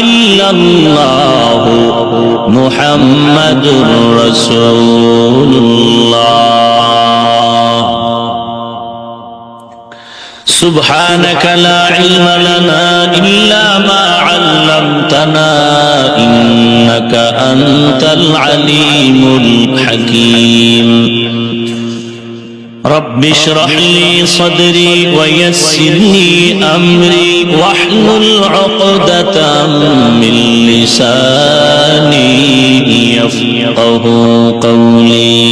ইল্লাল্লাহু মুহাম্মাদুর রাসূলুল্লাহ। সুবহানাকা লা ইলমা লানা ইল্লা মা 'আল্লামতানা ইন্নাকা আনতাল আলিমুল হাকীম। رب اشرح لي صدري ويسر لي أمري واحلل عقدة من لساني يفقه قولي।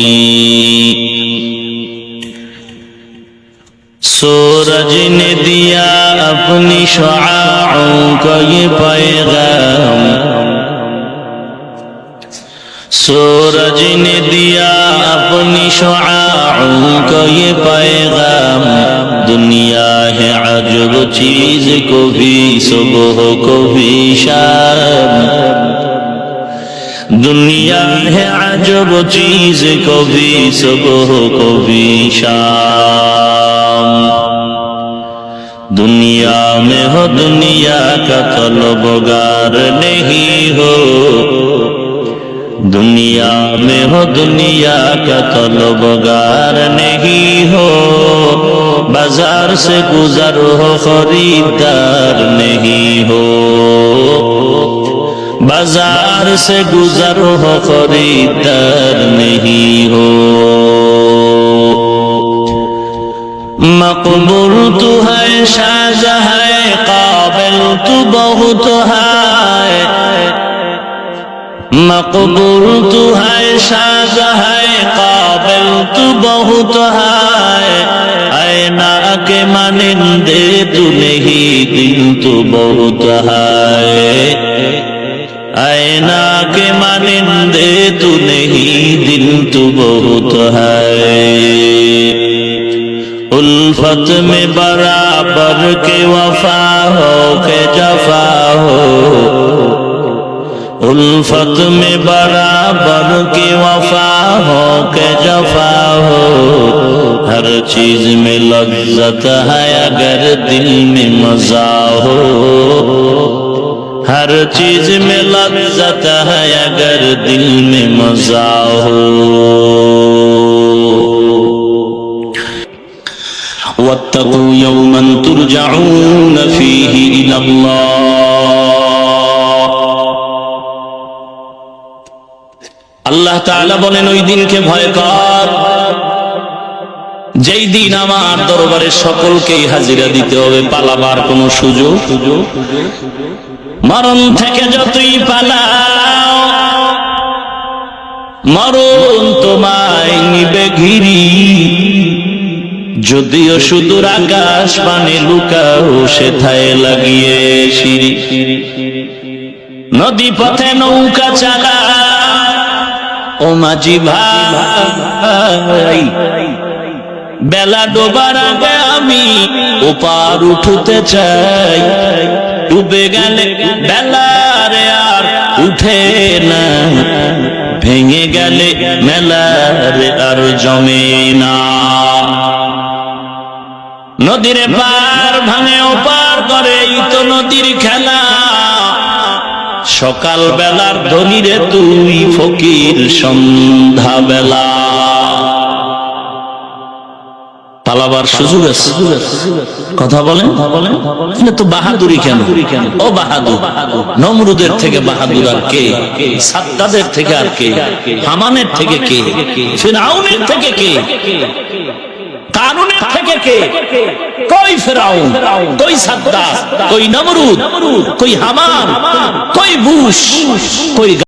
सूरज ने दिया अपनी शुआओं को ये पैगाम, सूरज ने दिया अपनी शुआओं को ये पैगाम। दुनिया है अजब चीज को भी सुबह को भी शाम, दुनिया है अजब चीज को भी सुबह को भी शाम। दुनिया में हो दुनिया का तलबगार नहीं हो, दुनिया में हो दुनिया का तलबगार नहीं हो। बाजार से गुजर हो खरीदार नहीं हो, बाजार से गुजर हो खरीदार नहीं हो। मकबूल तू है शाहजहां है, काबिल तू बहुत है। मकबूल तू है शाहजहां है, काबिल तू बहुत है। ऐना के मानिंदे तू नहीं दिल तू बहुत है। ऐना के मानिंदे तू नहीं दिल तू बहुत है। उल्फत में बराबर के वफा हो के जफा हो, उल्फत में बराबर के वफा हो के जफा हो। हर चीज में लज्जत है अगर दिल में मजा हो, हर चीज में लज्जत है अगर दिल में मजा हो। वत्तकू यौमन तुरजऊन फीही इलल्लाह। আল্লাহ তাআলা বলেন ওই দিনকে ভয় কর যেই দিন আমার দরবারে সকলকেই হাজিরা দিতে হবে, পালাবার কোনো সুযোগ। মরণ থেকে যতই পালাও মরণ তোমায় নিবে ঘিরি। যদিও সুদূর আকাশ পানে লুকাও সেথায় লাগিয়ে সিঁড়ি। নদী পথে নৌকা চালা ও মাঝি ভাই, বেলা ডোবার আগে আমি ওপার উঠতে চাই। ডুবে গেলে বেলারে আর উঠে না, ভেঙে গেলে মেলারে আর জমে না। নদীর পার ভাঙে ওপার করে এই তো নদীর খেলা। সকাল বেলার ধনীরে তুই ফকির সন্ধ্যা বেলা। পালাবার সুযোগ আছে, কথা বলেন তো। বাহাদুরি কেন? ও বাহাদুর, নমরুদের থেকে বাহাদুর আর কে? সাদ্দাদের থেকে আর কে? হামানের থেকে কে? ফিরআউনের থেকে কে? কারুনের থেকে কে? কই ফিরআউন, কই সাদ্দাদ, কই নমরুদ, কই হামান, কই বুশ, কই